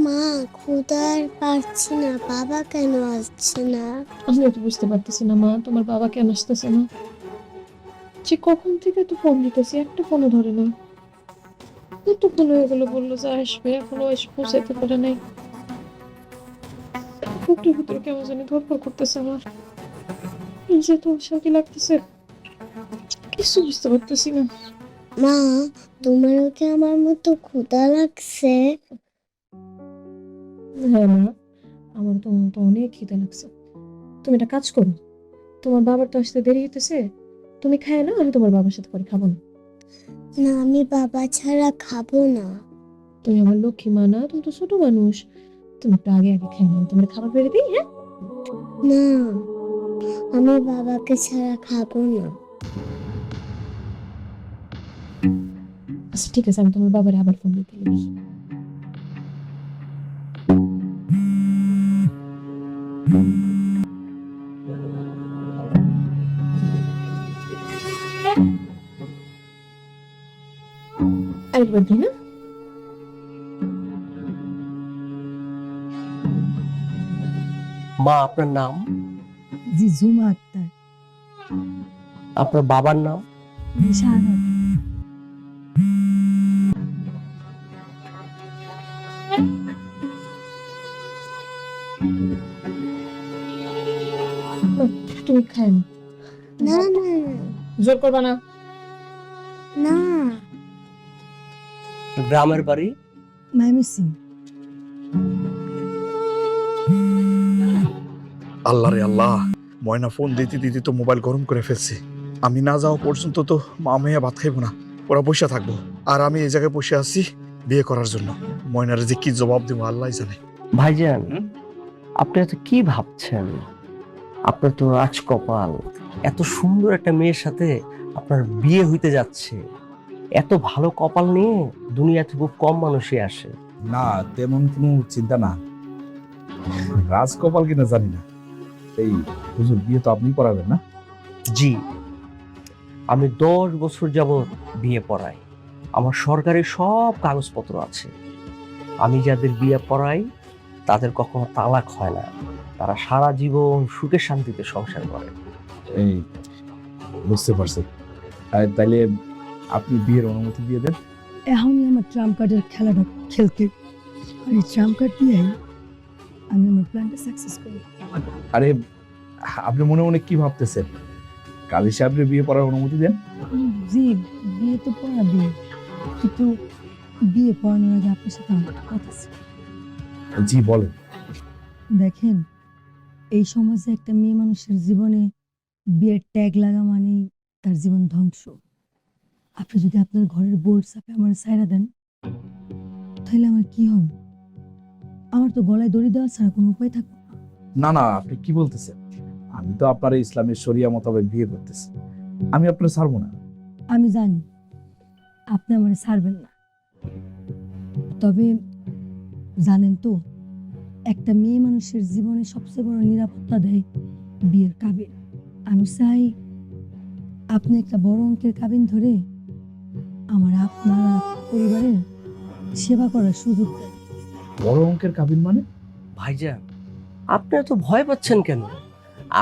মা, ক্ষুধা আর পারছি না, বাবা কেন আসছে না? আমিও তো বুঝতে পারতেছি না মা, তোমার বাবা কেন আসতেছে না। যে কখন থেকে তো ফোন দিতেছি, একটা ফোনও ধরে না। কতক্ষণ হয়ে গেল, বললো যে আসবে, এখনো এসে পৌঁছাইতে পারে নাই। বুকের ভিতরে কেমন জানি ধরপড় করতেছে আমার, নিজে তো অশান্তি লাগতেছে, কিছু বুঝতে পারতেছি না। মা, তোমারও কি আমার মতো ক্ষুধা লাগছে? হ্যাঁ মা, আমার তো অনেক খিদে লাগছে। তুমি একটা কাজ করো, তোমার বাবার তো আসতে দেরি হইতেছে, তুমি খায় না, আমি তোমার বাবার সাথে করে খাবো না। না, আমি বাবা ছাড়া খাবো না। তুমি আমার লক্ষ্মী মা না, তুমি তো ছোট মানুষ, তুমি একটু আগে আগে খাই না, তোমার খাবার বেড়ে দিই, হ্যাঁ? না, আমি বাবাকে ছাড়া খাবো না। আচ্ছা ঠিক আছে, আমি তোমার বাবারে আবার ফোন দিতে লাগি। আরেকবার দিই না? মা, আপনার নাম? জি, ঝুমা আক্তার। আপনার বাবার নাম? শাহাদাত। না, তুমি খায় না। না না জোর করবা না। না। গ্রামের বাড়ি? ময়মনসিংহ। আল্লাহ রে আল্লাহ, ময়না ফোন দিতে দিতে তো মোবাইল গরম করে ফেলছে। আমি না যাওয়া পর্যন্ত তো মা মেয়ে ভাত খাইবো না, ওরা বসে থাকবো, আর আমি এই জায়গায় বসে আছি বিয়ে করার জন্য। ময়নারে যে কি জবাব দেবো আল্লাহ জানে। ভাইজান, আপনি এত কি ভাবছেন? আপনার তো রাজকপাল, এত সুন্দর একটা মেয়ের সাথে আপনার বিয়ে হইতে যাচ্ছে। এত ভালো কপাল নিয়ে দুনিয়াতে খুব কম মানুষই আসে। না, তেমন কোনো চিন্তা না। রাজকপাল কিনা জানি না। এই হুজুর, বিয়ে তো আপনি করাবেন না? জি, আমি 10 বছর যাবৎ বিয়ে পড়াই, আমার সরকারি সব কাগজপত্র আছে। আমি যাদের বিয়ে পড়াই তাদের কখনো তালাক হয় না, তারা সারা জীবন সুখে শান্তিতে সংসার করে। এই বুঝতে পারছি। তাইলে আপনি বিয়ের অনুমতি দিয়ে দেন। এখনই আমার ট্রাম্প কার্ডের খেলাটা খেলতে, আর এই ট্রাম্প কার্ড দিয়েই আমি আমার প্ল্যানটা সাকসেস করি। আরে, আপনি মনে মনে কি ভাবতেছেন? কাজী সাহেবের বিয়ে করার অনুমতি দেন। জি, বিয়ে তো পড়া বিয়ে, কিন্তু বিয়ে পড়ানোর আগে আপনার সাথে আমার একটা কথা আছে। জি বলেন। দেখেন, এই সমাজে একটা মেয়ে মানুষের জীবনে বিয়ের ট্যাগ লাগা মানেই তার জীবন ধ্বংস। আপনি যদি আপনার ঘরের বউয়ের চাপে আমার ছাইড়া দেন, তাহলে আমার কি হবে? আমার তো গলায় দড়ি দেওয়া ছাড়া কোনো উপায় থাকবে না। না না, আপনি কি বলতেছেন? আমি তো আপনার এই ইসলামের শরিয়া মোতাবেক বিয়ে করতেছি, আমি আপনার ছাড়বো না। আমি জানি আপনি আমার ছাড়বেন না, তবে জানেন তো, একটা মেয়ে মানুষের জীবনে সবচেয়ে বড় নিরাপত্তা দেয় বিয়ের কাবিন। আমি চাই আপনি একটা বড় অঙ্কের কাবিন ধরে আমার আপনার পরিবারের সেবা করার সুযোগ দেন। বড় অঙ্কের কাবিন মানে? ভাইজান, আপনি এত ভয় পাচ্ছেন কেন?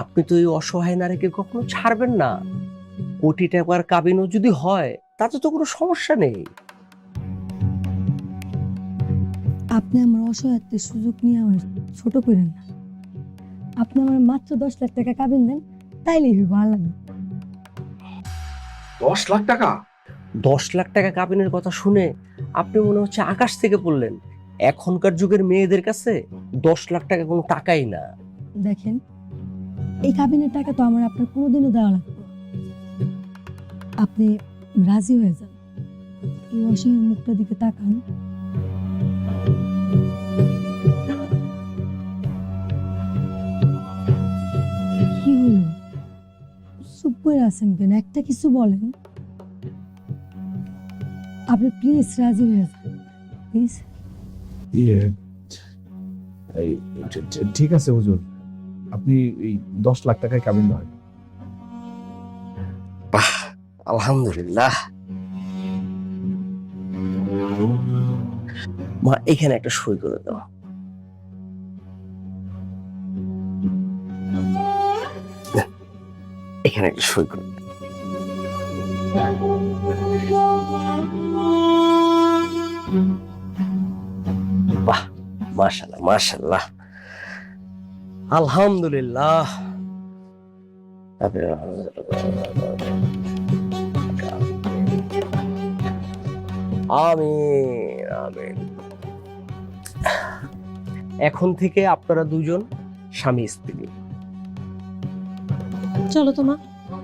আপনি তো এই অসহায় নারীকে কখনো ছাড়বেন না। কোটি টাকার কাবিনও যদি হয় তাতে তো কোনো সমস্যা নেই। আপনি আমার অসহায়ত্বের সুযোগ নিয়ে আমার ছোট করেন না। আপনি আমার মাত্র 10 লাখ টাকা কাবিন দেন, তাইলেই ভালো লাগবে। 10 লাখ টাকা? 10 লাখ টাকা কাবিনের কথা শুনে আপনি মনে হচ্ছে আকাশ থেকে পড়লেন। এখনকার যুগের মেয়েদের কাছে 10 লাখ টাকা কোনো টাকাই না। দেখেন, এই কাবিনের টাকা তো আমার আপনার কোনোদিনও দেওয়া লাগবে না। আপনি রাজি হয়ে যান, এই অসহায় মুখটার দিকে তাকান। কি হলো, চুপ করে আছেন কেন? একটা কিছু বলেন। আপনি প্লিজ রাজি হয়ে যান, প্লিজ। ইয়ে, ঠিক আছে হুজুর, আপনি এই 10 লাখ টাকায় কাবিন হয়। বাহ, আলহামদুলিল্লাহ। মা এখানে একটা সই করে দাও। এখানে একটা সই করে দাও। বাহ, মাশাআল্লাহ মাশাআল্লাহ, আলহামদুলিল্লাহ। আমিন আমিন। এখন থেকে আপনারা দুজন স্বামী স্ত্রী। চলো তোমা,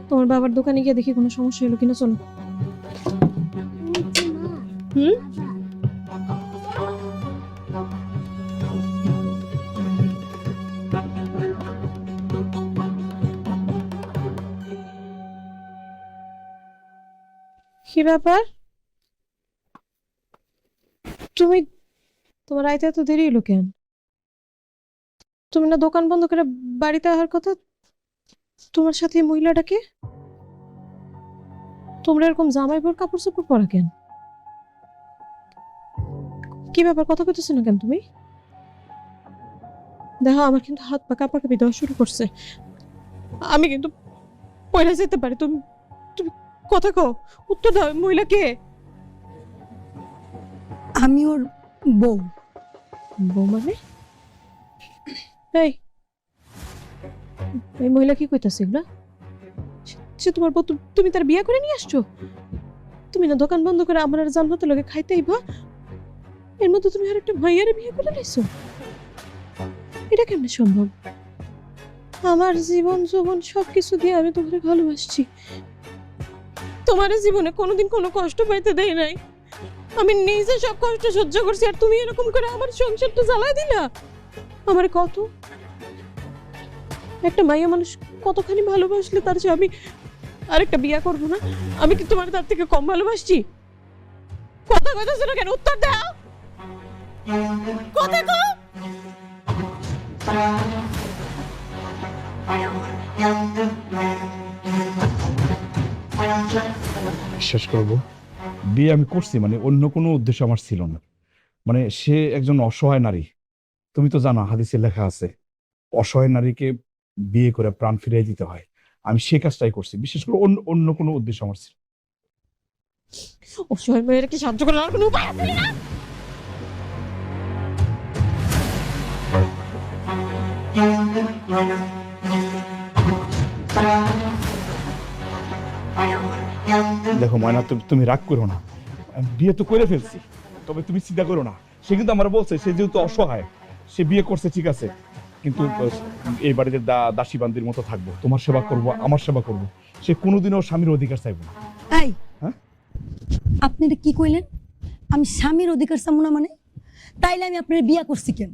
তোমার বাবার দোকানে গিয়ে দেখি কোনো সমস্যা হলো কিনা। চলো। হুম? কি ব্যাপার? তুমি, তোমার আইতে এত দেরি হলো কেন? তুমি না দোকান বন্ধ করে বাড়িতে আসার কথা? তোমার সাথে এই মহিলাটাকে? তোমরা এরকম জামাই পর কাপড় চোপড় পরা কেন? কি ব্যাপার, কথা কইতেছো না কেন তুমি? দেখো আমার কিন্তু হাত পা কাঁপাকাঁপি দেওয়া শুরু করছে। আমি কিন্তু পয়লা যেতে পারি। তুমি তুমি কথা কও, উত্তর দাও। মহিলা কে? আমি ওর বউ। বউ মানে? এই এই মহিলা কি কইতাছে এগুলা? সে তোমার বউ, তুমি তার বিয়ে করে নিয়ে আসছো? তুমি না দোকান বন্ধ করে আমার আর জান্নাতের লগে খাইতে আইবা, এর মধ্যে তুমি আর একটা ভাইয়ারে বিয়ে করে নিয়েছো? এটা কেমনে সম্ভব? আমার জীবন যৌবন সবকিছু দিয়ে আমি তোমারে ভালোবাসছি। তোমার জীবনে কোনোদিন কোনো কষ্ট পাইতে দেই নাই। আমি নিজে সব কষ্ট সহ্য করছি, আর তুমি এরকম করে আমার সংসারটা জ্বালায় দিলা। আমার কত একটা মাইয়া মানুষ কতখানি ভালোবাসলে তার চেয়ে আমি আরেকটা বিয়ে করবো না? আমি কি তোমার তার থেকে কম ভালোবাসছি? কথা কইতেছো না কেন? উত্তর দাও। কথা কও। বিশ্বাস করবো, বিয়ে আমি করছি মানে অন্য কোনো উদ্দেশ্য আমার ছিল না। মানে সে একজন অসহায় নারী। তুমি তো জানো হাদিসে লেখা আছে অসহায় নারীকে বিয়ে করে প্রাণ ফিরিয়ে দিতে হয়। আমি সে কাজটাই করছি, বিশেষ করে অন্য কোনো উদ্দেশ্য আমার ছিল। অসহায় মেয়ের কি সাহায্য করার আর কোনো উপায় আছে না? দেখো ময়না, তুমি রাগ করো না, আমি বিয়ে তো করে ফেলছি। তবে তুমি চিন্তা করো না, সে কিন্তু আমার বলছে সে যেহেতু অসহায়, সে বিয়ে করছে ঠিক আছে, কিন্তু এই বাড়িতে দাসী বান্দির মতো থাকবো, তোমার সেবা করব, আমার সেবা করব। সে কোনোদিনও স্বামীর অধিকার চাইবো না। এই, হ্যাঁ? আপনি এটা কি কইলেন? আমি স্বামীর অধিকার চাবো না মানে? তাইলে আমি আপনার বিয়া করছি কেন?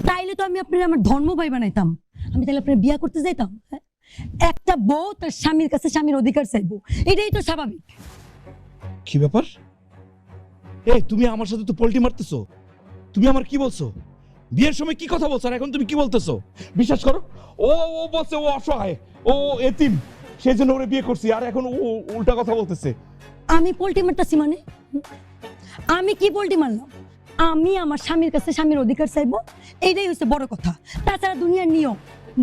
তাইলে তো আমি আপনার আমার ধর্ম ভাই বানাইতাম। আমি তাহলে আপনার বিয়া করতে যাইতাম? হ্যাঁ? একটা বউ তার স্বামীর কাছে স্বামীর অধিকার চাইবো, এটাই তো স্বাভাবিক। কি ব্যাপার? এই তুমি আমার সাথে তো পল্টি মারতেছো। তুমি আমার কি বলছো? বিয়ের সময় কি কথা বলছো আর এখন তুমি কি বলতেছো? বিশ্বাস করো, ও ও বলছে ও অসহায়, ও এতিম, সেই জন্য ওরে বিয়ে করছি, আর এখন ও উল্টা কথা বলতেছে। আমি পোল্টি মারতাছি মানে? আমি কি পোল্টি মারলাম? আমি আমার স্বামীর কাছে স্বামীর অধিকার চাইবো, এইটাই হচ্ছে বড় কথা। তাছাড়া দুনিয়ার নিয়ম,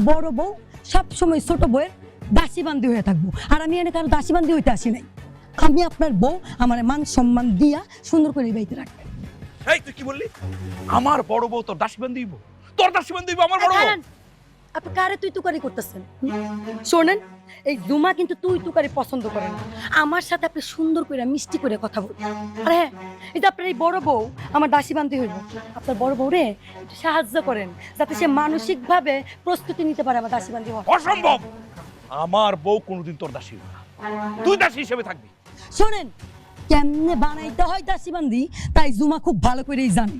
বড় বউ সব সময় ছোট বউয়ের দাসীবান্দি হয়ে থাকবো, আর আমি এনে কারো দাসীবান্দি হইতে আসি নাই। আমি আপনার বউ, আমার মান সম্মান দিয়া সুন্দর করে এই বাড়িতে রাখবেন। এই তুই কি বললি? আমার বড় বউ তোর দাসীবান্দি হইব? তোর দাসীবান্দি হইব আমার বড় বউ? আপনি কারে তুই তুকারি করতেছেন? শোনেন, এই জুমা কিন্তু তুই তুকারি পছন্দ করে না। আমার সাথে আপনি সুন্দর করে মিষ্টি করে কথা বলবেন। আরে হ্যাঁ, এই যে আপনার এই বড় বউ আমার দাসীবান্দি হইব, আপনার বড় বউ রে একটু সাহায্য করেন যাতে সে মানসিকভাবে প্রস্তুতি নিতে পারে আমার দাসীবান্দি হওয়ার। অসম্ভব! আমার বউ কোনোদিন তোর দাসী হইব না, তুই দাসী হিসেবে থাকবি। শোনেন, কেমনে বানাইতে হয় দাসীবান্দি তাই জুমা খুব ভালো করেই জানে।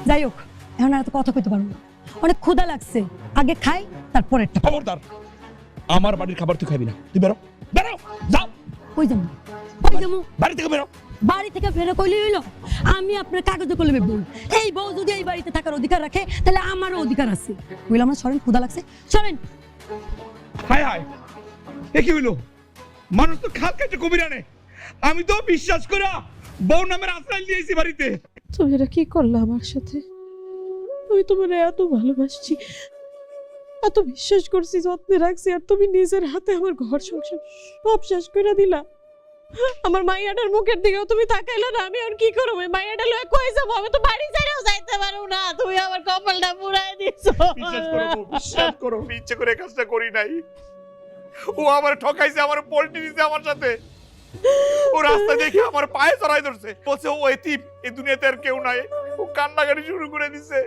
যাই হোক, এখন আর এত কথা কইতে পারবো না, অনেক ক্ষুধা লাগছে, আগে খাই তারপর একটা। খবরদার, আমার বাড়ির খাবার তুই খাবি না। তুই বেরো, বেরো, যাও। কই যাবো? কই যাবো? বাড়ি থেকে বেরো। বাড়ি থেকে ফেরে কইলে হইলো? আমি আপনার কাগজে কলমে বল, এই বউ যদি এই বাড়িতে থাকার অধিকার রাখে তাহলে আমারও অধিকার আছে। বললাম না সরেন, ক্ষুধা লাগছে, সরেন। হায় হায়, এ কি হইলো? মানুষ তো খাল কেটে কবির আনে। আমি তো বিশ্বাস করে বউ নামের আশ্রয় নিয়েছি বাড়িতে। তুমি এটা কি করলে আমার সাথে? আমি তোমার এত ভালোবাসছি, এত বিশ্বাস করছি, যত্নে রাখছি, আর তুমি নিজের হাতে আমার ঘর সংসার সব শেষ করে দিলা। আমার মাইয়াটার মুখের দিকেও তুমি তাকাইলা না। আমি আর কি করব? মাইয়াটা লয়ে কই যাব? আমি তো বাড়ি ছেড়েও যাইতে পারবো না। তুমি আমার কপালটা পুরাই দিছো। বিশ্বাস করো বউ, বিশ্বাস করো, আমি ইচ্ছে করে কাজটা করি নাই। ও আমার ঠকাইছে, আমার পল্টি দিছে আমার সাথে। ও রাস্তা দেখে আমার পায়ে চড়াই ধরছে, বলছে ও এতিম, এই দুনিয়াতে আর কেউ নাই। ও কান্নাকাটি শুরু করে দিছে।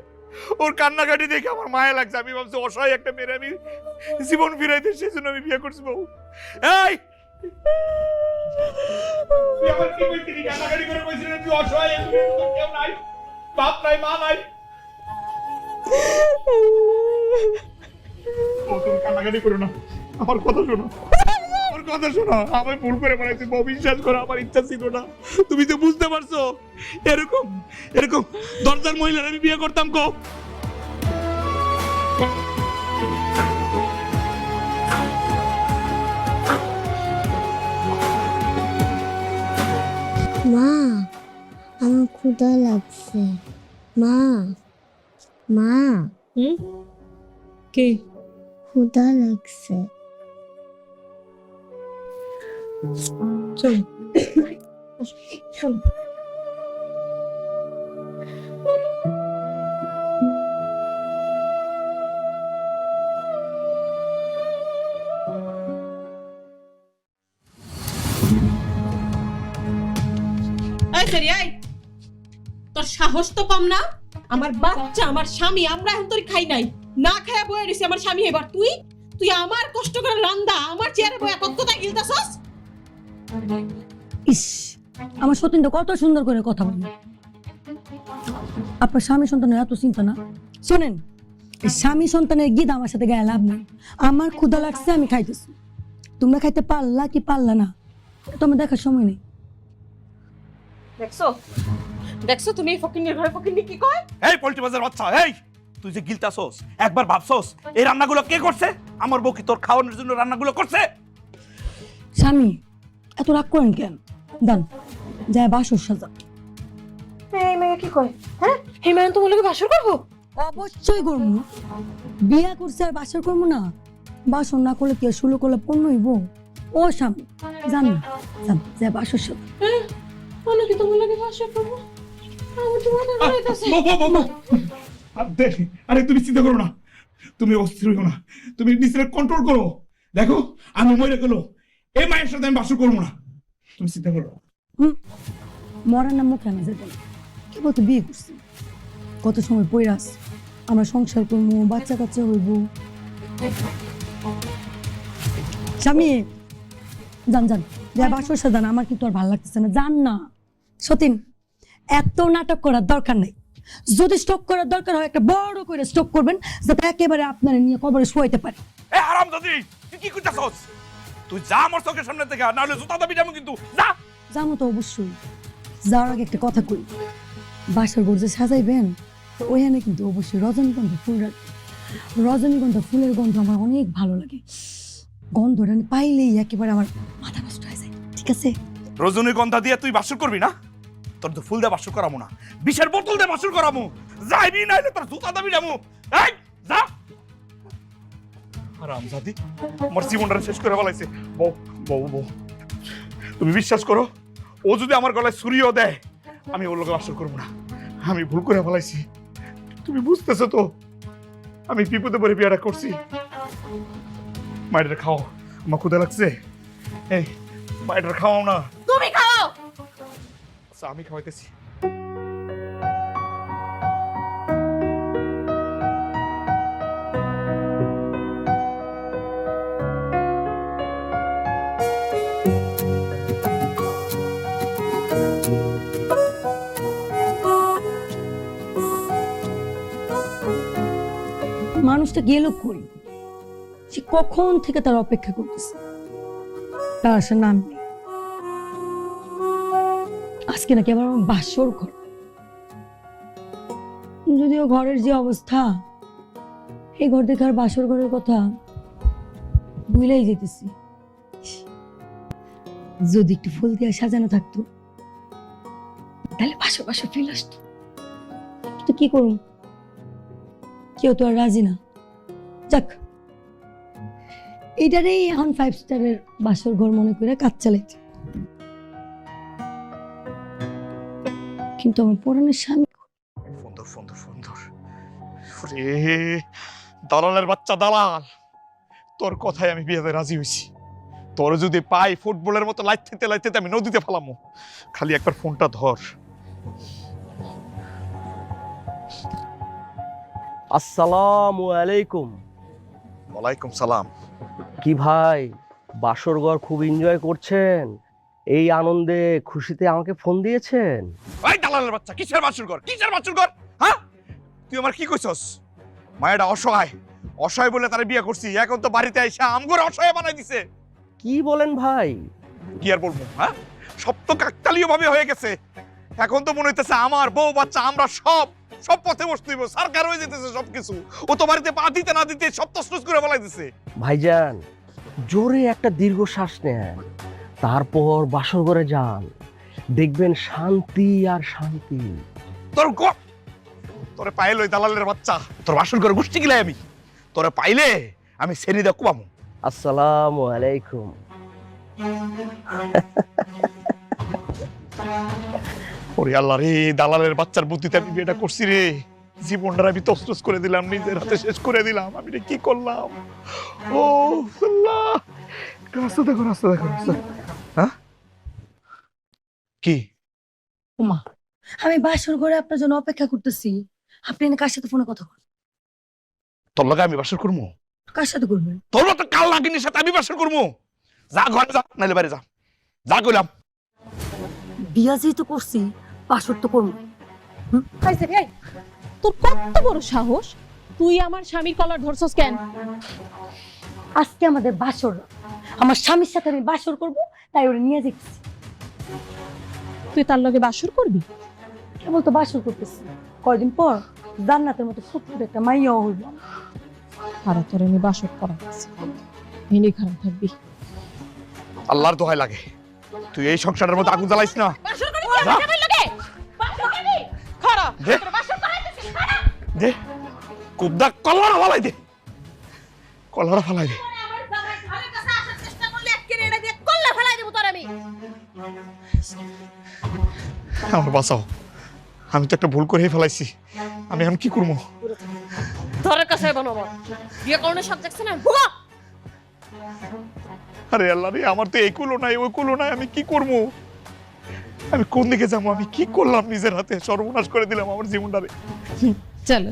ওর কান্নাকাটি দেখে আমার মায়া লাগছে। আমি ভাবছি অসহায় একটা মেয়ে, আমি জীবন ফিরাই দিই, সেই জন্য আমি বিয়ে করছি। বউ এই তুই আমার কি কইছিলি? কান্নাকাটি করে কইছিলি তুই অসহায়, কেউ নাই, বাপ নাই, মা নাই। ও তুমি কান্নাকাটি করো না, আমার কথা শোনো, আমার কথা শোনো। আমি ভুল করে বলেছি বউ, বিশ্বাস করো, আমার ইচ্ছা ছিল না। তুমি তো বুঝতে পারছো, এরকম এরকম দরজার মহিলার আমি বিয়ে করতাম কো? মা, আমার ক্ষুধা লাগছে। মা, মা, কে? ক্ষুধা লাগছে। চল চল। তোর সাহস তো কম না? আমার বাচ্চা, আমার স্বামী, আমরা এখন তোর খাই নাই, না খায়া বয়ে রইছি আমার স্বামী। এবার তুই তুই আমার কষ্ট করে রান্দা আমার চেয়ারে বয়া কত কথা গিলতাছস। ইস, আমার সতীনটা কত সুন্দর করে কথা বলে। আপনার স্বামী সন্তানের এত চিন্তা না? শোনেন, এই স্বামী সন্তানের গীত আমার সাথে গায়ে লাভ নেই। আমার ক্ষুধা লাগছে, আমি খাইতেছি। তোমরা খাইতে পারলা কি পারলা না এটা আমার দেখার সময় নেই। দেখছো দেখছো তুমি এই ফকিন্নির ঘরে ফকিন্নি কি কয়? এই পল্টি বাজার বাচ্চা, এই তুই যে গিলতাছস, একবার ভাবছস এই রান্নাগুলো কে করছে? আমার বউ কি তোর খাওয়ানোর জন্য রান্নাগুলো করছে? স্বামী এত রাগ করেন কেন? দান যায় বাসর সাজা। এই মেয়ে কি কয়? হ্যাঁ, এই মেয়ে তোমার লগে বাসর করবো? অবশ্যই করবো। বিয়া করছে আর বাসর করবো না? বাসর না করলে কি আর শুরু করলে পণ্য হইব? ও স্বামী জান না, জান যায় বাসর সাজা। মানে কি তোমার লগে বাসর করবো? আমার তো মনে হইতাছে। আরে তুমি চিন্তা করো না, তুমি অস্থির হইও না, তুমি নিজের কন্ট্রোল করো। দেখো আমি মরে গেল, এই মায়ের সাথে আমি বাসর করবো না, তুমি চিন্তা করো। মরার নাম মুখে আনা যেত না। কেবল তো বিয়ে করছি, কত সময় পইরাস আমরা সংসার করবো, বাচ্চা কাচ্চা হইব। স্বামী যান যান, যায় বাসর সাজান। আমার কিন্তু আর ভালো লাগতেছে না, যান না। সতীন এত নাটক করার দরকার নেই। যদি স্টক করার দরকার হয় একটা বড় করে স্টক করবেন, যাতে একেবারে আপনারা নিয়ে কবরে শোয়াইতে পারে। এ হারামজাদি, তুই কি করতেছস? তুই যা আমার চোখের সামনে থেকে, না হলে জুতা দাবি যাবো কিন্তু। যা। যাবো তো অবশ্যই। যাওয়ার আগে একটা কথা কই, বাসার ঘর যে সাজাইবেন তো ওইখানে কিন্তু অবশ্যই রজনীগন্ধা ফুল রাখবেন। রজনীগন্ধা ফুলের গন্ধ আমার অনেক ভালো লাগে। গন্ধটা পাইলেই একেবারে আমার মাথা নষ্ট হয়ে যায়। ঠিক আছে? রজনীগন্ধা দিয়ে তুই বাসর করবি না? তোর তো ফুল দিয়ে বাসর করাবো না, বিষের বোতল দিয়ে বাসর করাবো। যাইবি না হলে তোর জুতা দাবি যাবো। এই যা। হারামজাদি আমার জীবনটা শেষ করে ফেলাইছে। বউ বউ বউ, তুমি বিশ্বাস করো, ও যদি আমার গলায় ছুরিও দেয় আমি ওর লোকে বাসর করবো না। আমি ভুল করে ফেলাইছি, তুমি বুঝতেছো তো? আমি বিপদে পড়ে বিয়েটা করছি। মায়ের খাও, আমার ক্ষুধা লাগছে। এই মায়ের খাওয়াও না। তুমি খাও। আচ্ছা আমি খাওয়াইতেছি। মানুষটা গেল কই? সে কখন থেকে তার অপেক্ষা করতেছে, তার আসার নাম নেই। আজকে নাকি আবার আমার বাসর ঘর। যদিও ঘরের যে অবস্থা, এই ঘর দেখে আর বাসর ঘরের কথা ভুলেই যেতেছি। যদি একটু ফুল দিয়ে সাজানো থাকতো তাহলে বাসর বাসর ফিল আসতো। তো কি করুন, কেউ তো আর রাজি না। যাক, এইটারেই এখন 5 স্টারের বাসর ঘর মনে করে কাজ চালাইছে। কিন্তু আমার পরাণের স্বামী সুন্দর সুন্দর সুন্দর। রে দালালের বাচ্চা দালাল, তোর কথায় আমি বিয়েতে রাজি হয়েছি। তোর যদি পাই ফুটবলের মতো লাইতে লাইতে আমি নদীতে ফেলামো। খালি একবার ফোনটা ধর। আসসালামু আলাইকুম। ওয়ালাইকুম সালাম। কি ভাই, বাসর ঘর খুব এনজয় করছেন? এই আনন্দে খুশিতে আমাকে ফোন দিয়েছেন? ওই দালালের বাচ্চা, কিসের বাসুর ঘর, কিসের বাসুর ঘর? হ্যাঁ, তুই আমার কি কইছস? মায়েরা অসহায়, অসহায় বলে তারা বিয়ে করছি, এখন তো বাড়িতে আইসা আমগরে অসহায় বানাই দিছে। কি বলেন ভাই? কি আর বলবো, হ্যাঁ, সব তো কাকতালীয় ভাবে হয়ে গেছে। এখন তো মনে হইতেছে আমার বউ বাচ্চা আমরা সব সব পথে বসতে হইব, সরকার হয়ে যেতেছে সবকিছু। ও তো বাড়িতে পা দিতে না দিতে সব তছনছ করে ফেলাই দিছে। ভাইজান, জোরে একটা দীর্ঘ শ্বাস নেন, তারপর বাসর ঘরে যান, দেখবেন শান্তি আর শান্তি। তোরে পাইলে ওই দালালের বাচ্চা, তোর বাসর ঘরে গোষ্ঠী গিলাই আমি। তোরে পাইলে আমি সেরি দা কুবামু। আসসালামু আলাইকুম। ওরে আল্লাহ রে, দালালের বাচ্চার বুদ্ধিতে আমি বিয়েটা করছি রে। জীবনটা আমি তছনছ করে দিলাম, নিজের হাতে শেষ করে দিলাম। আমি রে কি করলাম? ও আল্লাহ, রাস্তা দেখো, রাস্তা দেখো, রাস্তা। হ্যাঁ কি? ওমা, আমি বাসর ঘরে আপনার জন্য অপেক্ষা করতেছি। আপনি এনে কার সাথে ফোনে কথা বলেন? তোর লগে আমি বাসর করবো? কার সাথে করবেন? তোর মতো কাল নাগিনীর সাথে আমি বাসর করবো? যা ঘরে যা, নাইলে বাইরে যা, যা কইলাম। বিয়া যেহেতু করছি, বাসর তো করবো। তোর কত বড় সাহস, তুই আমার স্বামীর কলার ধরছস কেন? আজকে আমাদের বাসর, আমার স্বামীর সাথে আমি বাসর করব, তাই ওরে নিয়ে যাচ্ছি। তুই তার লগে বাসর করবি? কেবল তো বাসর করতেছি, কয়দিন পর জান্নাতের মতো ফুটফুটে একটা মাইয়াও হইব। আর তোর আমি বাসর করাচ্ছি, এনে খারাপ থাকবি। আল্লাহর দোহাই লাগে, তুই এই সংসারের মধ্যে আগুন জ্বালাইস না। দে, দে, কুবদা কলারা ফালাই দে, কলারা ফালাই দে। আমার বাঁচাও, আমি তো একটা ভুল করেই ফেলাইছি। আমি এখন কি করবো? ধরের কাছে বানাবো বিয়ে করতে সব দেখছ না। আরে আল্লাহ রে, আমার তো এই কুলো নাই, ওই কুলো নাই, আমি কি করবো? আমি কোন দিকে যাবো? আমি কি করলাম? নিজের হাতে সর্বনাশ করে দিলাম আমার জীবনটারে। চলো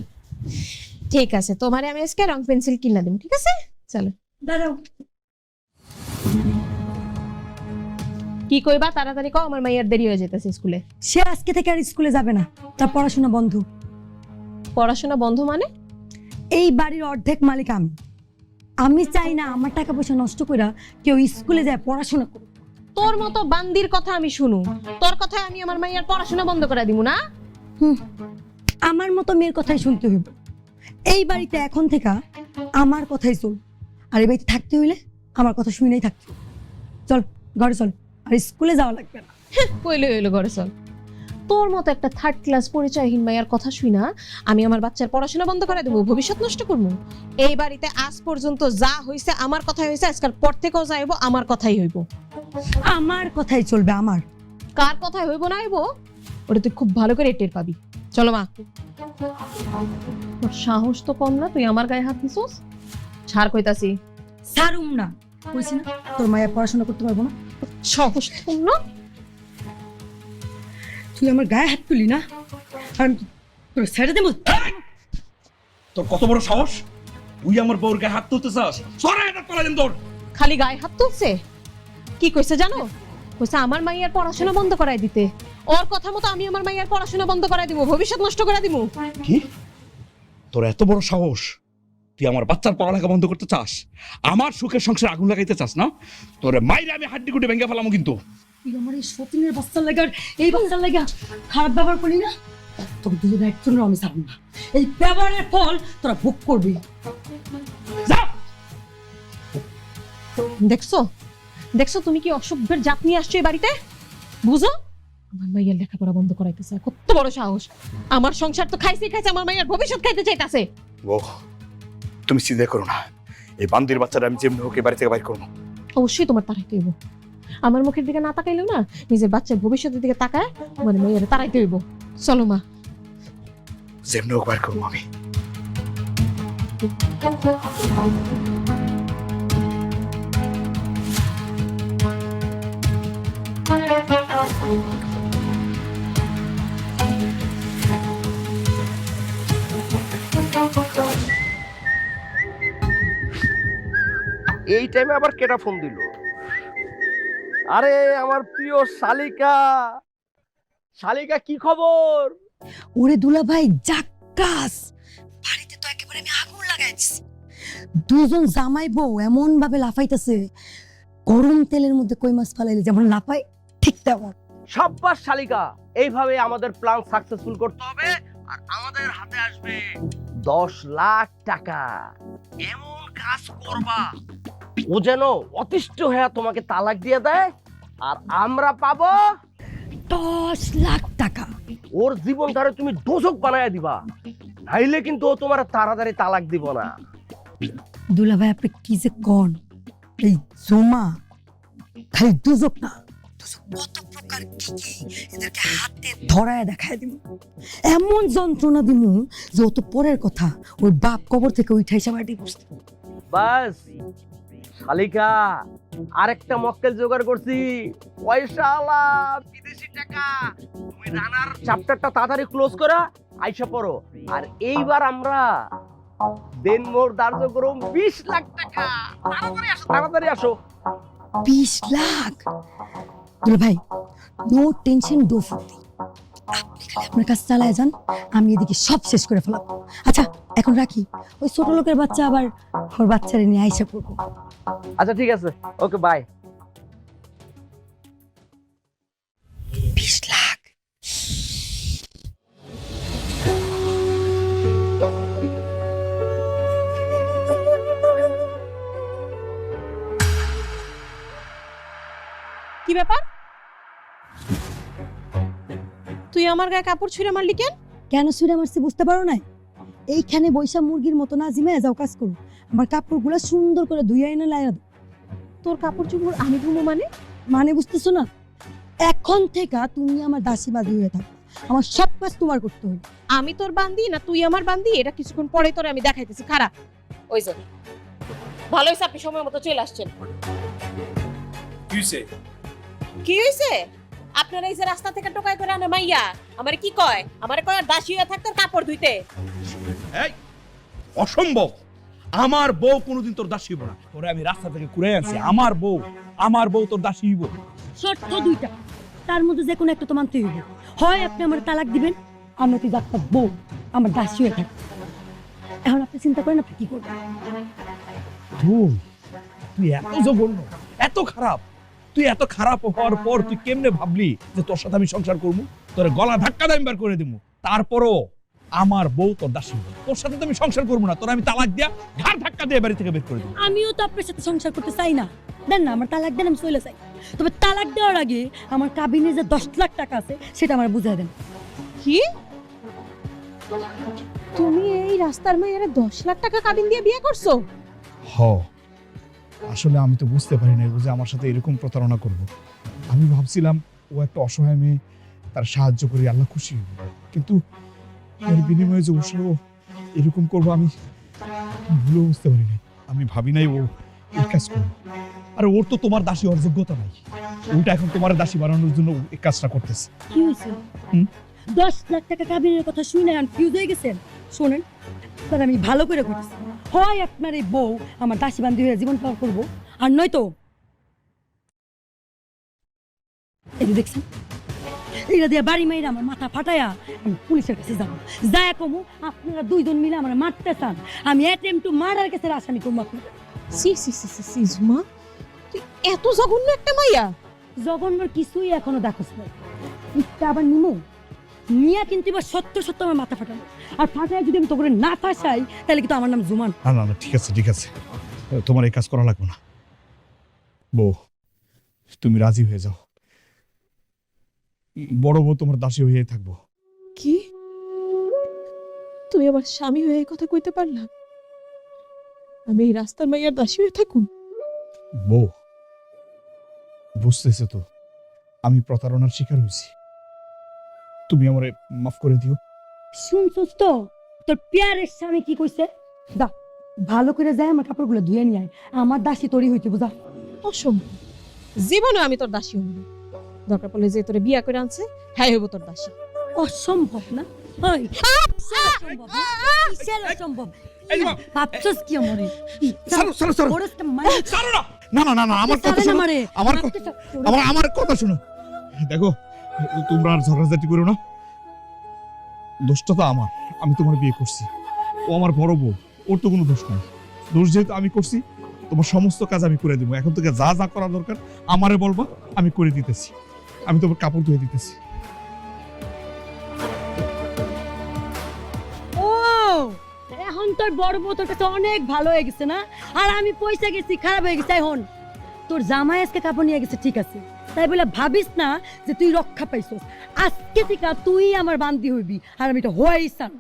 ঠিক আছে, তোমারে আমি আজকে রং পেন্সিল কিনা দেব, ঠিক আছে? চলো। দাঁড়াও, কি কইবা তাড়াতাড়ি কও, আমার মাইয়ার দেরি হয়ে যেতেছে স্কুলে। সে আজকে থেকে আর স্কুলে যাবে না, তার পড়াশোনা বন্ধ। পড়াশোনা বন্ধ মানে? এই বাড়ির অর্ধেক মালিক আমি। আমি চাই না আমার টাকা পয়সা নষ্ট কইরা কেউ স্কুলে যায় পড়াশোনা করুক। তোর মতো বান্দির কথা আমি শুনু, তোর কথায় আমি আমার মাইয়ার পড়াশোনা বন্ধ করে দিব না? আমার মতো মেয়ের কথাই শুনতে হইব। এই বাড়িতে এখন থেকে আমার কথাই চল, আর এই বাড়িতে থাকতে হইলে আমার কথা শুনেই থাকতে হবে। চল ঘরে চল, আর স্কুলে যাওয়া লাগবে না। কইলে হইলো ঘরে চল। তোর মতো একটা 3rd ক্লাস পরিচয়হীন মাইয়ার কথা শুই না আমি আমার বাচ্চার পড়াশোনা বন্ধ করে দেবো, ভবিষ্যৎ নষ্ট করবো? এই বাড়িতে আজ পর্যন্ত যা হইছে আমার কথাই হইছে, আজকাল পর থেকেও যাইব আমার কথাই হইব। আমার কথাই চলবে। আমার কার কথাই হইব না হইব ওটা তুই খুব ভালো করে টের পাবি। চলো মা। তোর সাহস তো কম না, তুই আমার গায়ে হাত দিছস। ছাড় কইতাছি। সারুম না, কইছি না তোর মায়া পড়াশোনা করতে পারবো না। সাহস কম না? তুই আমার গায়ে হাত তুলি না, আর আমি তোর ছেড়ে দেবো। তোর কত বড় সাহস, তুই আমার বউর গায়ে হাত তুলতে চাস? সরে এটা করা দেন তোর। খালি গায়ে হাত তুলছে, কি কইছে জানো? কইছে আমার মাইয়ার পড়াশোনা বন্ধ করাই দিতে। ওর কথা মতো আমি আমার মাইয়ার পড়াশোনা বন্ধ করাই দিব, ভবিষ্যৎ নষ্ট করে দিব। কি? তোর এত বড় সাহস, তুই আমার বাচ্চার পড়ালেখা বন্ধ করতে চাস? আমার সুখের সংসারে আগুন লাগাইতে চাস না? তোর মাইরে আমি হাড্ডি গুটি ভেঙে ফেলামো কিন্তু। তুই আমার এই সতীনের বাচ্চার লাগা, এই বাচ্চার লাগা খারাপ ব্যবহার করি না, তোকে দুজনে একজনের আমি ছাড়ব না। এই ব্যবহারের ফল তোরা ভোগ করবি। যা। দেখছো দেখছো তুমি কি অসভ্যের জাত নিয়ে আসছো এই বাড়িতে? বুঝো আমার মাইয়ার লেখাপড়া বন্ধ করাইতেছে, কত বড় সাহস! আমার সংসার তো খাইছে খাইছে, আমার মাইয়ার ভবিষ্যৎ খাইতে চাইতাছে। বউ তুমি চিন্তা করো না, এই বান্দির বাচ্চাটা আমি যেমনি হোক এই বাড়ি থেকে বাইর করবো। অবশ্যই তোমার তাড়াইতে হইব। আমার মুখের দিকে না তাকাইলেও না, নিজের বাচ্চার ভবিষ্যতের দিকে তাকায় মানে মাইয়ার তাড়াইতে হইব। চলো মা। যেমনি হোক বাইর করবো আমি। এই টাইমে আবার কেটা ফোন দিল? আরে আমার প্রিয় শালিকা, শালিকা কি খবর? ওরে দুলা ভাই জাক্কাস, বাড়িতে তো একেবারে আমি আগুন লাগাইছি। দুজন জামাই বউ এমন ভাবে লাফাইতেছে, গরম তেলের মধ্যে কই মাছ ফালাইলে যেমন লাফায় ঠিক তেমন। সাব্বাস শালিকা, এইভাবে আমাদের প্ল্যান সাকসেসফুল করতে হবে আর আমাদের হাতে আসবে 10 লাখ টাকা। এমন কাজ করবা ও যেন অতিষ্ঠ হয়ে তোমাকে তালাক দিয়ে দেয়, আর আমরা পাবো 10 লাখ টাকা। ওর জীবনধারে তুমি দোজক বানায় দিবা, নাইলে কিন্তু ও তোমার তাড়াতাড়ি তালাক দিব না। দুলা ভাই আপনি কি যে কন, এই জমা খালি দুজক না, দুজক কত প্রকার কি কি এদেরকে হাতে ধরায় দেখায় দিব, এমন যন্ত্রণা দিব যে ও তো পরের কথা, ওর বাপ কবর থেকে উঠাই সাবাটি বসতে। বাস শালিকা, আরেকটা মক্কেল জোগাড় করছি, পয়সাওয়ালা বিদেশি টাকা। তুমি রানার চ্যাপ্টারটা তাড়াতাড়ি ক্লোজ করা আইসা পড়ো, আর এইবার আমরা দেনমোর ধার্য করুম 20 লাখ টাকা। তাড়াতাড়ি আসো, তাড়াতাড়ি আসো। 20 লাখ? দুলা ভাই নো টেনশন, ডো ফুর্তি, আপনি খালি আপনার কাজ চালায় যান, আমি এদিকে সব শেষ করে ফেলাবো। আচ্ছা এখন রাখি, ওই ছোট লোকের বাচ্চা আবার ওর বাচ্চারে নিয়ে আইসা পড়বো। আচ্ছা ঠিক আছে, ওকে বাই। 20 লাখ? কি ব্যাপার? তুই আমার গায়ে কাপড় ছুঁড়ে মারলি কেন? কেন ছুঁড়ে মারছি বুঝতে পারো না? এইখানে বৈশা মুরগির মতো না জিমে যাও কাজ করো, আমার কাপড়গুলো সুন্দর করে ধুইয়া এনে লাইয়া দাও। তোর কাপড় চোপড় আমি ধুবো মানে? মানে বুঝতেছো না, এখন থেকে তুমি আমার দাসী বাদী হয়ে থাকো, আমার সব কাজ তোমার করতে হবে। আমি তোর বান্দি না তুই আমার বান্দি, এটা কিছুক্ষণ পরে তোরে আমি দেখাইতেছি, খারাপ। ওই যে ভালো হয়েছে আপনি সময় মতো চলে আসছেন। কি হয়েছে? আপনারা এই যে রাস্তা থেকে টোকাই করে আনে মাইয়া আমারে কি কয়? আমারে কয় দাসী হয়ে থাকতে কাপড় ধুইতে। এই অসম্ভব, আমার বউ কোনোদিন তোর দাসী হইব না। তোরে আমি রাস্তা থেকে ঘুরে আনছি, আমার বউ তোর দাসী হইব। শর্ত দুইটা, তার মধ্যে যে কোনো একটা তো মানতে হইবে। হয় আপনি আমার তালাক দিবেন, আমরা তুই ডাক্তার বউ আমার দাসী হয়ে থাকবে। এখন আপনি চিন্তা করেন আপনি কি করবেন। তুই এত জঘন্য, এত খারাপ, তুই এত খারাপ হওয়ার পর তুই কেমনে ভাবলি যে তোর সাথে আমি সংসার করবো? তোর গলা ধাক্কা দাম বার করে দিব, তারপরও আমার বউ তোর দাসী হইব। তোর সাথে তো আমি সংসার করবো না, তোর আমি তালাক দিয়া ঘাড় ধাক্কা দিয়ে বাড়ি থেকে বের করে দিব। আমিও তো আপনার সাথে সংসার করতে চাই না, দেন না আমার তালাক দেন, আমি চলে যাই। তবে তালাক দেওয়ার আগে আমার কাবিনে যে 10 লাখ টাকা আছে সেটা আমার বুঝিয়ে দেন। কি? তুমি এই রাস্তার মেয়েরে 10 লাখ টাকা কাবিন দিয়ে বিয়ে করছো? আসলে আমি তো বুঝতে পারি না যে আমার সাথে এরকম প্রতারণা করব। আমি ভাবছিলাম ও একটা অসহায় মেয়ে, তার সাহায্য করি, আল্লাহ খুশি হইব, কিন্তু এর বিনিময়ে যে ও এরকম করবো আমি ভুলেও বুঝতে পারি নাই। আমি ভাবি নাই ও এই কাজ করবো। আর ওর তো তোমার দাসী হওয়ার যোগ্যতা নাই, ওটা এখন তোমার দাসী বানানোর জন্য এই কাজটা করতেছে। কি হয়েছে? 10 লাখ টাকা কাবিনের কথা শুনে কনফিউজ হয়ে গেছেন? শোনেন স্যার, আমি ভালো করে করতেছি, হয় আপনার এই বউ আমার দাসী বান্ধবী হয়ে জীবন পার করবো, আর নয়তো এই যে দেখছেন এইটা দিয়ে বাড়ি মাইরা আমার মাথা ফাটায়া আমি পুলিশের কাছে যাবো, যায় কমু আপনারা দুইজন মিলে আমার মারতে চান, আমি অ্যাটেম্প টু মার্ডার কেসের আসামি করবো আপনাদের। সি সি সি সি সি ঝুমা, তুই এত জঘন্য একটা মাইয়া! জঘন্যর কিছুই এখনো দেখোস না, ইচ্ছা আবার নিমো নিয়া কিন্তু এবার সত্য সত্য আমার মাথা ফাটানো, আর ফাটায় যদি আমি তো করে না ফাঁসাই তাহলে কিন্তু আমার নাম জুমান। না না ঠিক আছে ঠিক আছে, তোমার এই কাজ করা লাগবে না। বউ তুমি রাজি হয়ে যাও, বড় বউ তোমার দাসী হয়ে থাকবো। কি তুমি আমার স্বামী হয়ে এই কথা কইতে পারলা? আমি এই রাস্তার মাইয়ার দাসী হয়ে থাকুম? বউ, বুঝতেছে তো আমি প্রতারণার শিকার হয়েছি, তুমি আমারে মাফ করে দিও। শুনছস তো তোর পেয়ারের স্বামী কি কইছে? দা ভালো করে যায় আমার কাপড়গুলো ধুয়ে নিয়ে আয়, আমার দাসী তৈরি হইতে বুঝা। অসম্ভব, জীবনে আমি তোর দাসী হইব না। দরকার পড়লে যে তোরে বিয়া করে আনছে হ্যাঁ হইব তোর দাসী। অসম্ভব না? হয় অসম্ভব। ভাবছস কি আমারে? ছাড়ো ছাড়ো ছাড়ো ওরসটা মাই ছাড়ো না। না না না না, আমার কথা শোনো, আমার কথা শোনো। দেখো, তোমরা আর ঝগড়াঝাটি করো না। দোষটা তো আমার, আমি তোমার বিয়ে করছি, ও আমার বড় বউ, ওর তো কোনো দোষ নাই। দোষ যেহেতু আমি করছি, তোমার সমস্ত কাজ আমি করে দেবো। এখন থেকে যা যা করা দরকার আমারে বলবা, আমি করে দিতেছি। আমি তোমার কাপড় ধুয়ে দিতেছি। ও এখন তোর বড় বউ তোর কাছে অনেক ভালো হয়ে গেছে না? আর আমি পয়সা গেছি খারাপ হয়ে গেছে। এখন তোর জামাই আজকে কাপড় নিয়ে গেছে ঠিক আছে, তাই বলে ভাবিস না যে তুই রক্ষা পাইছস। আজকে থেকে তুই আমার বান্দি হইবি, আর আমি এটা হওয়াই চান।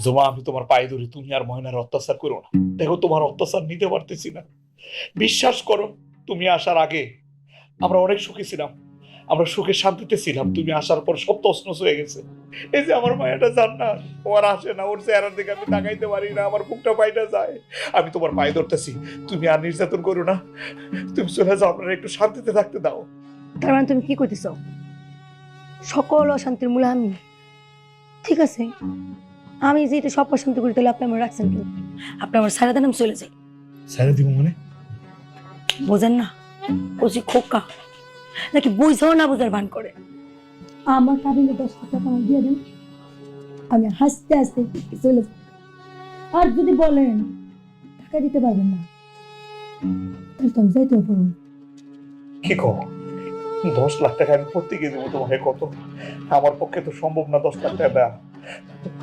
জমা, আমি তোমার পায়ে ধরি, তুমি আর ময়নার অত্যাচার করো না। দেখো, তোমার অত্যাচার নিতে পারতেছি না। বিশ্বাস করো, তুমি আসার আগে আমরা অনেক সুখী ছিলাম, আমরা সুখে শান্তিতে ছিলাম। তুমি আসার পর সব তছনছ হয়ে গেছে। এই যে আমার মায়াটা যান না, ও আর আসে না, ওর চেহারার দিকে আমি তাকাইতে পারি না, আমার বুকটা পাইটা যায়। আমি তোমার পায়ে ধরতেছি, তুমি আর নির্যাতন করো না, তুমি চলে যাও, আপনারা একটু শান্তিতে থাকতে দাও। তার মানে তুমি কি করতেছ? সকল অশান্তির মূলে আমি? ঠিক আছে, আমি যেটা সব অশান্তি করি, তাহলে আপনি আমার রাখছেন কেন? আপনি আমার সারা দিন আমি চলে যাই। ছেড়ে দিব মানে? বোঝেন না ওই খোকা নাকি বুঝাও না বুঝার ভান করে। আমার কাবিনে 10 লাখ টাকা আমার দিয়ে দেন, আমি হাসতে হাসতে চলে যাই। আর যদি বলেন টাকা দিতে পারবেন না, তাহলে তো আমি যাইতে পারবো। কি কো, 10 লাখ টাকা আমি প্রত্যেকে দেবো তোমাকে? কত? আমার পক্ষে তো সম্ভব না 10 লাখ টাকা দেওয়া।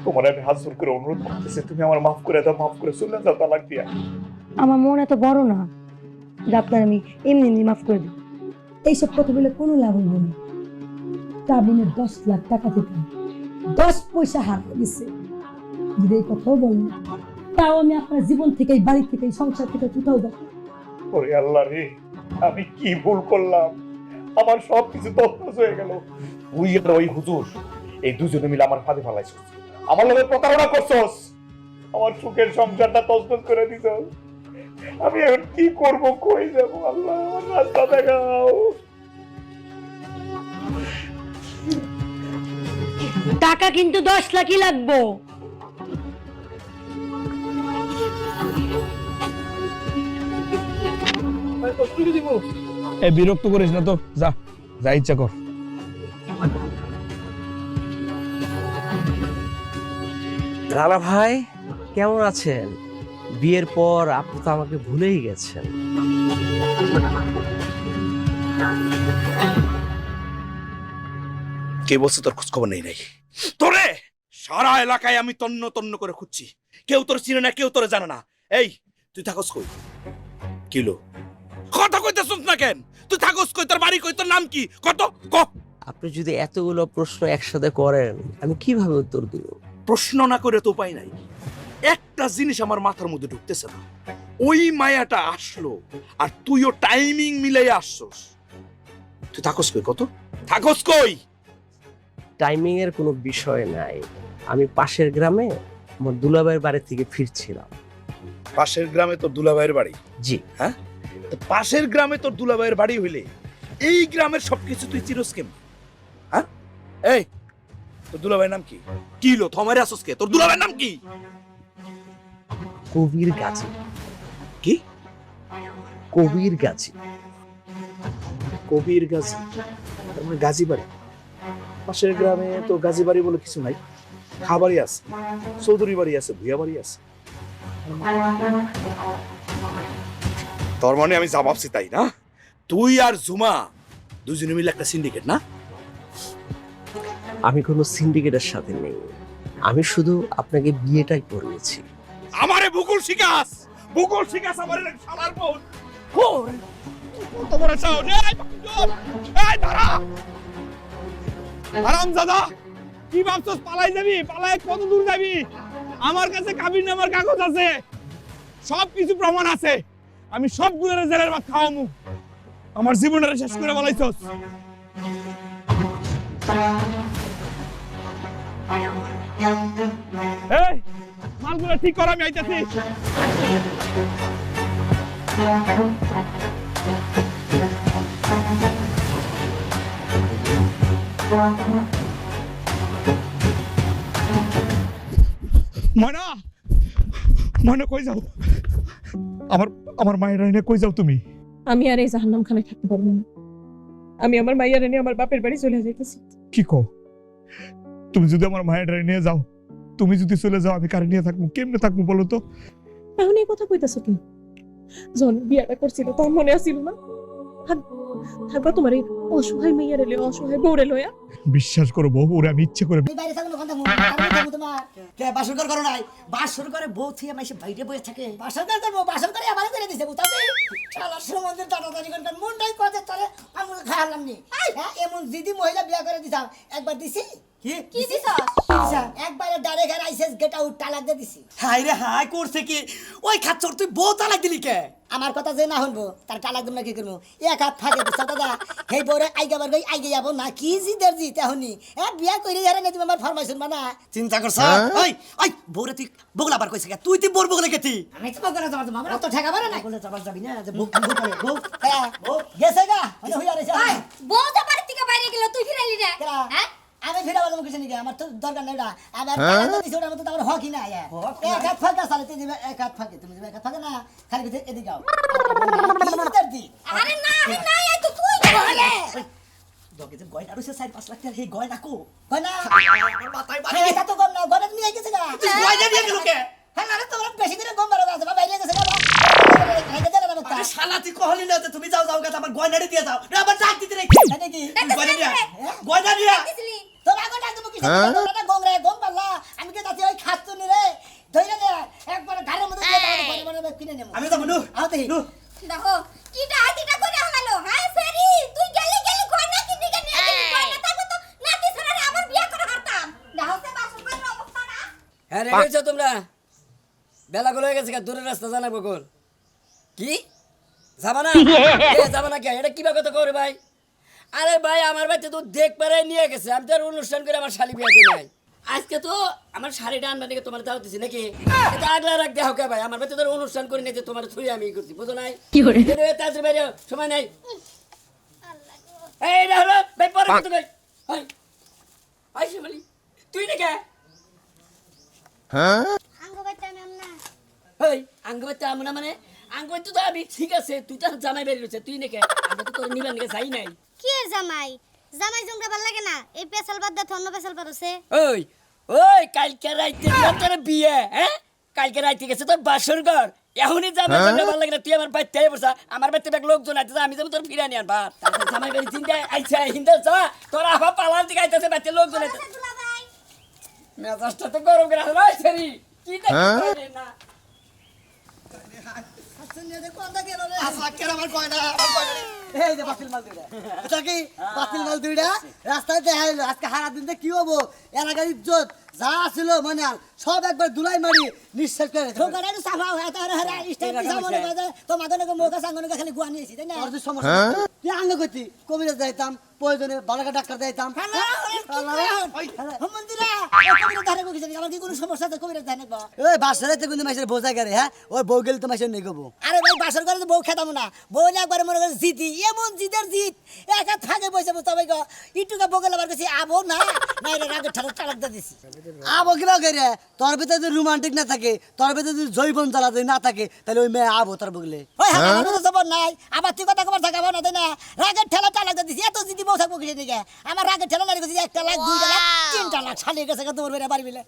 তোমার আমি হাত জোর করে অনুরোধ করতেছি, তুমি আমার মাফ করে দাও, মাফ করে চলে যাও তালাক দিয়া। আমার মন এত বড় না যে আপনার আমি এমনি এমনি মাফ করে দিই। এইসব কথা বলে কোনো লাভ হইব না। কাবিনের 10 লাখ টাকা দিতাম, 10 পয়সা হারিয়ে গেছে। যদি এই কথাও বলেন, তাও আমি আপনার জীবন থেকে, এই বাড়ি থেকে, এই সংসার থেকে কোথাও যাব। ওরে আল্লাহ রে, আমি কি ভুল করলাম? আমার সব কিছু তছনছ হয়ে গেল। ওই আর ওই হুজুর, এই দুজনে মিলে আমার ফাঁদে ফেলাইছস, আমার লগে প্রতারণা করছস, আমার সুখের সংসারটা তছনছ করে দিছস। আমি এখন কি করব, কই যাব? আল্লাহ, আমার রাস্তা দেখাও। টাকা কিন্তু 10 লাখই লাগবো। এ বিরক্ত করিস না তো, যা যা ইচ্ছা কর। রানা ভাই, কেমন আছেন? বিয়ের পর আপনি তো আমাকে ভুলেই গেছেন। কে বলছে তোর খোঁজ খবর নেই নাই? তোরে সারা এলাকায় আমি তন্ন তন্ন করে খুঁজছি, কেউ তোর চিনে না, কেউ তোর জানে না। এই তুই থাকস কই? কিলো কথা কইতেছস না কেন? তুই থাকস কই? তোর বাড়ি কই? তোর নাম কি? কত ক? আপনি যদি এতগুলো প্রশ্ন একসাথে করেন আমি কিভাবে উত্তর দিব? প্রশ্ন না করে তো উপায় নাই। একটা জিনিস আমার মাথার মধ্যে ঢুকতেছে না, ওই মায়াটা আসলো আর তুইও টাইমিং মিলাই আসছস। তুই থাকস কই? কত থাকস কই? টাইমিং এর কোনো বিষয় নাই। আমি পাশের গ্রামে আমার দুলাভাইয়ের বাড়ি থেকে ফিরছিলাম। পাশের গ্রামে তোর দুলাভাইয়ের বাড়ি? জি। তো পাশের গ্রামে তোর দুলাভাইয়ের বাড়ি হইলে এই গ্রামের সবকিছু তুই চিরস কেমন? হ্যাঁ, এই তোর দুলাভাইয়ের নাম কি? কি লো থমারে আসস কে? তোর দুলাভাইয়ের নাম কি? কবির গাজী। কি? কবির গাজী। কবির গাজী? তার মানে গাজী বাড়ি? পাশের গ্রামে তো গাজী বাড়ি বলে কিছু নাই, খাবারই আছে, চৌধুরী বাড়ি আছে, ভুয়া বাড়ি আছে। তোর মানে আমি যা ভাবছি তাই না? তুই আর জুমা দুজনে মিলে একটা সিন্ডিকেট না? আমি কোনো সিন্ডিকেটের সাথে নেই, আমি শুধু আপনাকে বিয়েটাই করিয়েছি। আমারে ভূগোল শিখাস? ভূগোল শিখাস আমারে শালার বোন? কোন কত বড় চাও? এই দাঁড়া হারামজাদা, কি ভাবছস পালাই যাবি? পালায় কত দূর যাবি? আমার কাছে কাবিননামার কাগজ আছে, সব কিছু প্রমাণ আছে। আমি সবগুলোর জেলের ভাত খাওয়ামু। আমার জীবনটা শেষ করে বলাইছস। এই মালগুলো ঠিক কর, আমি আইতাছি। ময়না, ময়না কই যাও? আমার আমার মায়ের রাইনে কই যাও তুমি? আমি আর এই জাহান্নামখানায় থাকতে পারবো না। আমি আমার মাইয়ার এনে আমার বাপের বাড়ি চলে যাইতেছি। কি কও? তুমি যদি আমার মায়ের রাইনে যাও, তুমি যদি চলে যাও, আমি কারে নিয়ে থাকবো? কেমনে থাকবো বলো তো? এখন এই কথা কইতাছো কি? যখন বিয়াটা করছিল তখন মনে আসিল না? থাকবা তোমার এই অসহায় মাইয়ার এলে, অসহায় বউরে লয়া? বিশ্বাস করো বউ, ওরে আমি ইচ্ছে করে বাইরে থাকো না, তোমার কে বাসর ঘর করো নাই? বাসর করে বউ থিয়ে মাইসে বাইরে বসে থাকে। বাসর ঘর করবো, বাসর করে আবার করে দিছে বুঝতে? শালা সমুদ্রের তাড়াতাড়ি করে মনটাই কথা চলে আমি খাওয়ালাম নি। হ্যাঁ, এমন দিদি মহিলা বিয়া করে দিতাম একবার দিছি। কি কি দিছস? একবারে ডাইরেক্ট আর আইসেস গেট আউট তালাক দিয়ে দিছি। হাই রে হাই করছে কি? ওই খাচ্চর তুই বউ তালাক দিলি কে? আমার কথা যে না শুনবো তার তালাক দিব না কি করবো? এক হাত থাকে বুঝছো দাদা? হেই বউরে আইগাবার গই আইগে যাবো না কি জিদের জি তেহনি? হ্যাঁ, বিয়া করে যারে না তুমি আমার ফরমাইশ শুনবা না? চিন্তা করছ? ওই ওই বউরে তুই বগলা বার কইছে কে? তুই বোর বগলে কেতি? আমি তো বগলা যাবার আমার তো ঠেকা পারে না। বলে যাবার যাবি না যে বউ করে বউ। হ্যাঁ, গেছে গা মানে হইয়া রইছে। বউ তো বাড়ি থেকে বাইরে গেল, তুই ফিরাইলি রে? হ্যাঁ, আমি ফিরে বলবো কিছু নাকি, আমার তো দরকার নেই ওটা। আবার টাকা দিছি ওটার মধ্যে তো আমার হকি না। এক হাত ফাঁকা সালে তুই দিবে এক হাত ফাঁকে, তুমি দিবে এক হাত ফাঁকে না, খালি ভিতরে এদিকে যাও। আরে না আমি নাই, এই তো তুই বলে দগে যে গয়না রইছে 4-5 লাখ টাকা, এই গয়না কো? গয়না আমার মাথায় বাড়ি এটা তো কম না, গয়না নিয়ে গেছে গা। তুই গয়না দিয়ে গেল কে? হ্যাঁ, আরে তোমার বেশি করে গম বাড়া আছে, বাইরে গেছে গা। আরে শালা তুই কহলি না যে তুমি যাও যাও গা, আমার গয়নাটা দিয়ে যাও। না আবার ডাক দিতে রেখে এটা কি গয়না দিয়া, গয়না দিয়া। দিছিলি? তোর আগে ডাক দেবো কিছু তোমরা গম রে গম পাল্লা আমি কে যাচ্ছি ওই খাচ্ছ নি রে ধইরে নে একবার ঘাড়ের মধ্যে দিয়ে দাও, বড় বড় কিনে নেব। আমি যাবো নু। আও দেখি দেখো কিটা হাতিটা করে হামালো। হ্যাঁ ফেরি তুই গেলি গেলি গয়না কি দিকে নিয়ে গেলি? গয়না থাকো তো নাতি ছাড়া আমার বিয়া করে হারতাম। দেখো সে বাসর ঘরের অবস্থা না। হ্যাঁ রে গেছো তোমরা? বেলা গুলো হয়ে গেছে, দূরের রাস্তা জানাবো কোন? কি যাবা না? যাবা না কে? এটা কিবা কথা করে ভাই? আরে ভাই আমার বাড়িতে তো দেখ পারে নিয়ে গেছে, আমি তো আর অনুষ্ঠান করে আমার শালি বিয়াতে নাই। আজকে তো আমার শাড়িটা আনবা নাকি তোমার দাও দিছি নাকি? এটা আগলা রাখ দেখো কে ভাই, আমার বাড়িতে তো অনুষ্ঠান করে নিতে তোমার থুই আমি করছি, বুঝো নাই? কি করে তাড়াতাড়ি বাইরে সময় নাই। এই না হলো ভাই পরে কত ভাই হাই আই শিমালি তুই না কে? আঙ্গ বাইতে আমি আমনা। এই আঙ্গবাতে আমনা মানে আঙ্গবাতে তো আমি ঠিক আছে, তুই তো জামাই বেরিয়ে রয়েছে, তুই নাকি আমরা তো তোর নিবান নিকে যাই নাই। কি এর জামাই? জামাই জংটা ভাল লাগে না? এই পেছাল বাদ দে, অন্য পেছাল পারছে। ওই ওই কালকে রাইতে তোর বিয়ে, হ্যাঁ কালকে রাইতে গেছে তোর বাসর ঘর এখনই যাবে ভালো লাগে না তুই আমার বাড়িতে বসা আমার বাড়িতে এক লোকজন আছে আমি যাবো তোর ফিরে নিয়ে আনবার তারপর জামাই বাড়ি চিন্তা আইসা হিন্দা যা তোর আবার পালার দিকে আইতেছে বাড়িতে লোকজন আছে দুলাভাই মেজাজটা তো গরম করে আসলে সেরি কি দেখি না এই যে বাতিল মাল দুইটা এটা কি বাতিল মাল দুইটা রাস্তায় দেখাইলো আজকে হারা দিন কি হবো এলাকার ইজ্জত যা ছিল মানে সব একবার দুলাই মারি নিঃশ্বাস করে ঠোকারে সাফা হয় তার হারা স্টেট সামনে বাজে তো মাদনে মোকা সাঙ্গনে খালি গুয়া নিয়েছি তাই না আর যে সমস্যা তুই আঙ্গ কইতি কবিরাজ যাইতাম প্রয়োজনে বালাকা ডাক্তার যাইতাম মন্দিরা কবিরাজ ধারে কইছি আমার কি কোনো সমস্যা আছে কবিরাজ ধারে না ওই বাসরাতে কিন্তু মাইসের বোঝা করে হ্যাঁ ওই বউ গেলে তো মাইসের নেই গবো আরে ভাই বাসর করে তো বউ খেতাম না বউ একবার মনে করে জিতি এমন জিদের জিত একা থাকে বসে বসে ভাই গো ইটুকা বগল আবার কাছে আবো না না রে রাগে ঠাড়া টাড়াক দিছি আবো কিবা করে তোর ভিতরে যদি রোমান্টিক না থাকে তোর ভিতরে যদি জৈবন জ্বালা যদি না থাকে তাহলে ওই মেয়ে আবো তোর বগলে ওই আমার তো সব নাই আবার তুই কথা কবার থাকাবো না তাই না রাগের ঠেলা টাড়াক দিছি এত জিদি বউ থাকবো কিছু দিকে আমার রাগের ঠেলা লাগি 1 লাখ 2 লাখ 3 লাখ ছাড়িয়ে গেছে তোমার বেড়ে বাড়ি মিলে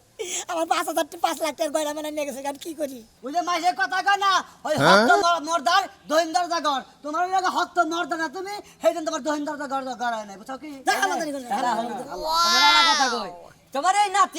আমার 5 লাখ টাকার গয়না মানে নিয়ে গেছে গান কি করি ওই যে মাসে কথা কয় না ওই হত্ত মর্দার দহিন্দর জাগর তোমার লাগে হত্ত মর্দা না তুমি সেইদিন তোমার দহিন্দর জাগর গড়ায় নাই বুঝছো কি আমাদের কথা কই তোমার এই নাতি